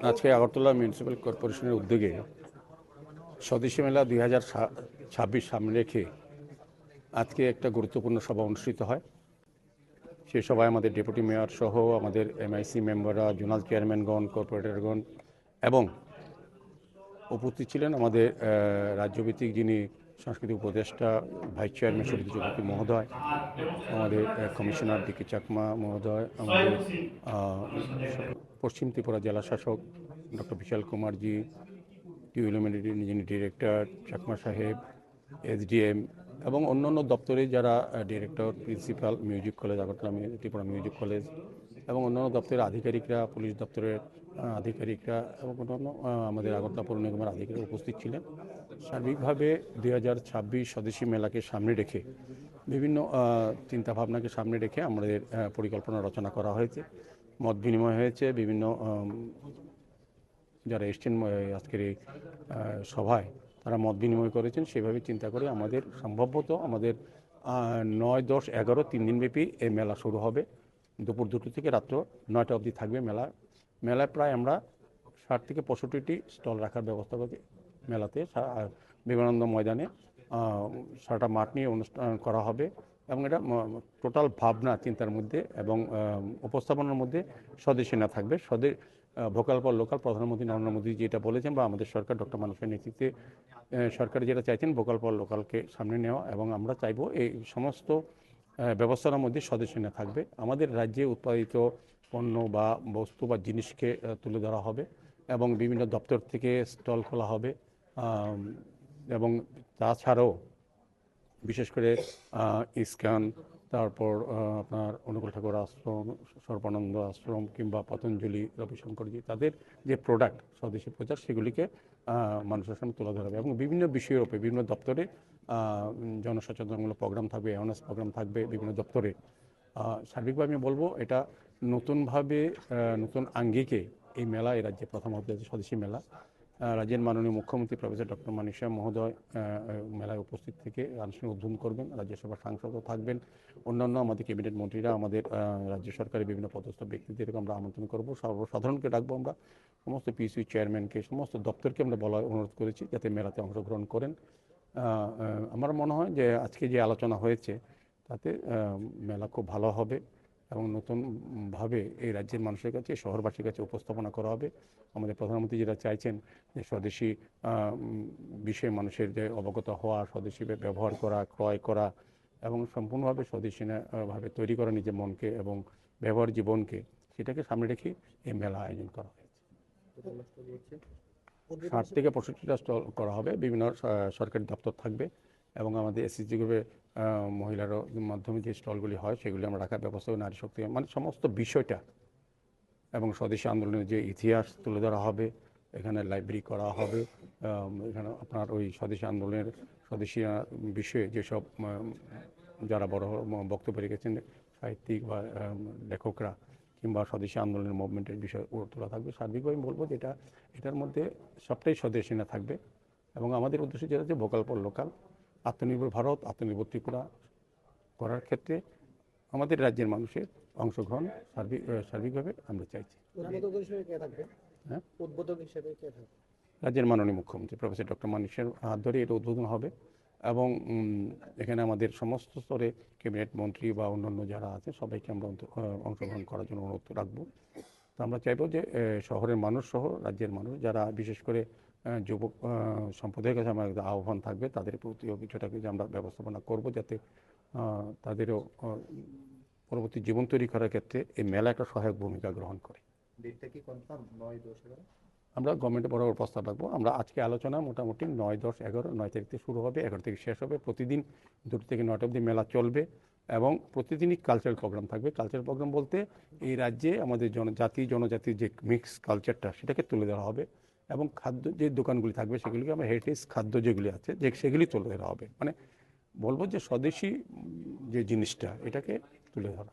আজকে আগরতলা মিউনিসিপ্যাল কর্পোরেশনের উদ্যোগে স্বদেশী মেলা 2026 সামনে রেখে আজকে একটা গুরুত্বপূর্ণ সভা অনুষ্ঠিত হয়। সেই সভায় আমাদের ডেপুটি মেয়র সহ আমাদের এমআইসি মেম্বাররা, জোনাল চেয়ারম্যানগণ, কর্পোরেটরগণ এবং উপস্থিত ছিলেন আমাদের রাজ্যভিত্তিক যিনি সাংস্কৃতিক উপদেষ্টা, ভাইস চেয়ারম্যান সুব্রত চক্রবর্তী মহোদয়, আমাদের কমিশনার ডিকে চাকমা মহোদয়, আমাদের পশ্চিম ত্রিপুরা জেলা শাসক ডক্টর বিশাল কুমারজি, টিউলিমিলিটির যিনি ডিরেক্টর চাকমা সাহেব, এসডিএম এবং অন্যান্য দপ্তরে যারা director, principal, music college Agartala Tripura music college এবং অন্যান্য দপ্তরের আধিকারিকরা, পুলিশ দপ্তরের আধিকারিকরা এবং অন্যান্য আমাদের আগরতলা পৌর নিগমের আধিকারিকরা উপস্থিত ছিলেন। সার্বিকভাবে 2026 স্বদেশী মেলাকে সামনে রেখে বিভিন্ন চিন্তাভাবনাকে সামনে রেখে আমাদের পরিকল্পনা রচনা করা হয়েছে, মত বিনিময় হয়েছে। বিভিন্ন যারা এসছেন আজকের এই সভায় তারা মত বিনিময় করেছেন। সেভাবে চিন্তা করে আমাদের সম্ভবত আমাদের 9, 10, 11 3 দিনব্যাপী এই মেলা শুরু হবে। দুপুর 2টো থেকে রাত্র 9টা অবধি থাকবে মেলায় প্রায় আমরা 60 থেকে 65টি স্টল রাখার ব্যবস্থা করছি। মেলাতে বিবেকানন্দ ময়দানে সারাটা মাঠ নিয়ে অনুষ্ঠান করা হবে এবং এটা টোটাল ভাবনা চিন্তার মধ্যে এবং উপস্থাপনার মধ্যে স্বদেশী না থাকবে। ভোকাল ফর লোকাল প্রধানমন্ত্রী নরেন্দ্র মোদী যেটা বলেছেন বা আমাদের সরকার ডক্টর মানুষের নেতৃত্বে সরকার যেটা চাইছেন ভোকাল ফর লোকালকে সামনে নেওয়া, এবং আমরা চাইবো এই সমস্ত ব্যবস্থার মধ্যে স্বদেশী না থাকবে। আমাদের রাজ্যে উৎপাদিত পণ্য বা বস্তু বা জিনিসকে তুলে ধরা হবে এবং বিভিন্ন দপ্তর থেকে স্টল খোলা হবে এবং তাছাড়াও বিশেষ করে ইস্কন, তারপর আপনার অনুকূল ঠাকুর আশ্রম, সর্বানন্দ আশ্রম কিংবা পতঞ্জলি, রবিশঙ্করজি, তাদের যে প্রোডাক্ট স্বদেশী প্রচার সেগুলিকে মানুষের সামনে তুলে ধরা হবে এবং বিভিন্ন বিষয়ের উপরে বিভিন্ন দপ্তরে জনসচেতনমূলক প্রোগ্রাম থাকবে, অ্যাওয়ারনেস প্রোগ্রাম থাকবে বিভিন্ন দপ্তরে। সার্বিকভাবে আমি বলবো এটা নতুনভাবে নতুন আঙ্গিকে এই মেলা এই রাজ্যে প্রথম হতে যাচ্ছে স্বদেশী মেলা। রাজ্যের মাননীয় মুখ্যমন্ত্রী প্রফেসর ডক্টর মানিক সাহা মহোদয় মেলায় উপস্থিত থেকে আনুষ্ঠানিক উদ্বোধন করবেন। রাজ্যসভার সাংসদও থাকবেন, অন্যান্য আমাদের ক্যাবিনেট মন্ত্রীরা, আমাদের রাজ্য সরকারের বিভিন্ন পদস্থ ব্যক্তিদেরকে আমরা আমন্ত্রণ করবো। সর্বসাধারণকে ডাকবো আমরা, সমস্ত পিসি চেয়ারম্যানকে, সমস্ত দপ্তরকে আমরা অনুরোধ করেছি যাতে মেলাতে অংশগ্রহণ করেন। আমার মনে হয় যে আজকে যে আলোচনা হয়েছে তাতে মেলা খুব ভালো হবে এবং নতুনভাবে এই রাজ্যের মানুষের কাছে, শহরবাসীর কাছে উপস্থাপনা করা হবে। আমাদের প্রধানমন্ত্রী যেটা চাইছেন যে স্বদেশী বিষয়ে মানুষের যে অবগত হওয়া, স্বদেশী ব্যবহার করা, ক্রয় করা এবং সম্পূর্ণভাবে স্বদেশী ভাবে তৈরি করা নিজের মনকে এবং ব্যবহার জীবনকে, সেটাকে সামনে রেখে এই মেলা আয়োজন করা হয়েছে। 60 থেকে 65টা স্টল করা হবে, বিভিন্ন সরকারি দপ্তর থাকবে এবং আমাদের এসএসজি গ্রুপের মহিলার মাধ্যমে যে স্টলগুলি হয় সেগুলি আমরা রাখার ব্যবস্থা, নারী শক্তি মানে সমস্ত বিষয়টা এবং স্বদেশী আন্দোলনের যে ইতিহাস তুলে ধরা হবে। এখানে লাইব্রেরি করা হবে, এখানে আপনার ওই স্বদেশী আন্দোলনের স্বদেশী বিষয়ে যেসব যারা বড় বক্তব্য রেখেছেন সাহিত্যিক বা লেখকরা কিংবা স্বদেশী আন্দোলনের মুভমেন্টের বিষয় তোলা থাকবে। সার্বিকভাবে আমি বলবো যে এটার মধ্যে সবটাই স্বদেশী না থাকবে এবং আমাদের উদ্দেশ্য যেটা হচ্ছে ভোকাল ফর লোকাল, আত্মনির্ভর ভারত, আত্মনির্ভর ত্রিপুরা করার ক্ষেত্রে আমাদের রাজ্যের মানুষের অংশগ্রহণ সার্বিকভাবে আমরা চাইছি। হ্যাঁ, রাজ্যের মাননীয় মুখ্যমন্ত্রী প্রফেসর ডক্টর মানিক সাহের হাত ধরে এটা উদ্বোধন হবে এবং এখানে আমাদের সমস্ত স্তরে ক্যাবিনেট মন্ত্রী বা অন্যান্য যারা আছে সবাইকে আমরা অংশগ্রহণ করার জন্য অনুরোধ রাখবো। তো আমরা চাইবো যে শহরের মানুষ সহ রাজ্যের মানুষ যারা বিশেষ করে যুবক সম্প্রদায়ের কাছে আমার আহ্বান থাকবে, তাদের প্রতিও কিছুটাকে যে আমরা ব্যবস্থাপনা করব যাতে তাদেরও পরবর্তী জীবন তৈরি করার ক্ষেত্রে এই মেলা একটা সহায়ক ভূমিকা গ্রহণ করে। আমরা গভর্নমেন্টে বরাবর প্রস্তাব রাখবো। আমরা আজকে আলোচনা মোটামুটি 9, 10, 11, 9 তারিখ থেকে শুরু হবে, 11 থেকে শেষ হবে। প্রতিদিন 2 থেকে 9টা অবধি মেলা চলবে এবং প্রতিদিনই কালচারাল প্রোগ্রাম থাকবে। কালচারাল প্রোগ্রাম বলতে এই রাজ্যে আমাদের জনজাতির যে মিক্স কালচারটা সেটাকে তুলে ধরা হবে এবং খাদ্য যে দোকানগুলি থাকবে সেগুলিকে আমরা হেরিটেজ খাদ্য যেগুলি আছে সেগুলি তুলে ধরা হবে। মানে বলবো যে স্বদেশী যে জিনিসটা এটাকে তুলে ধরা।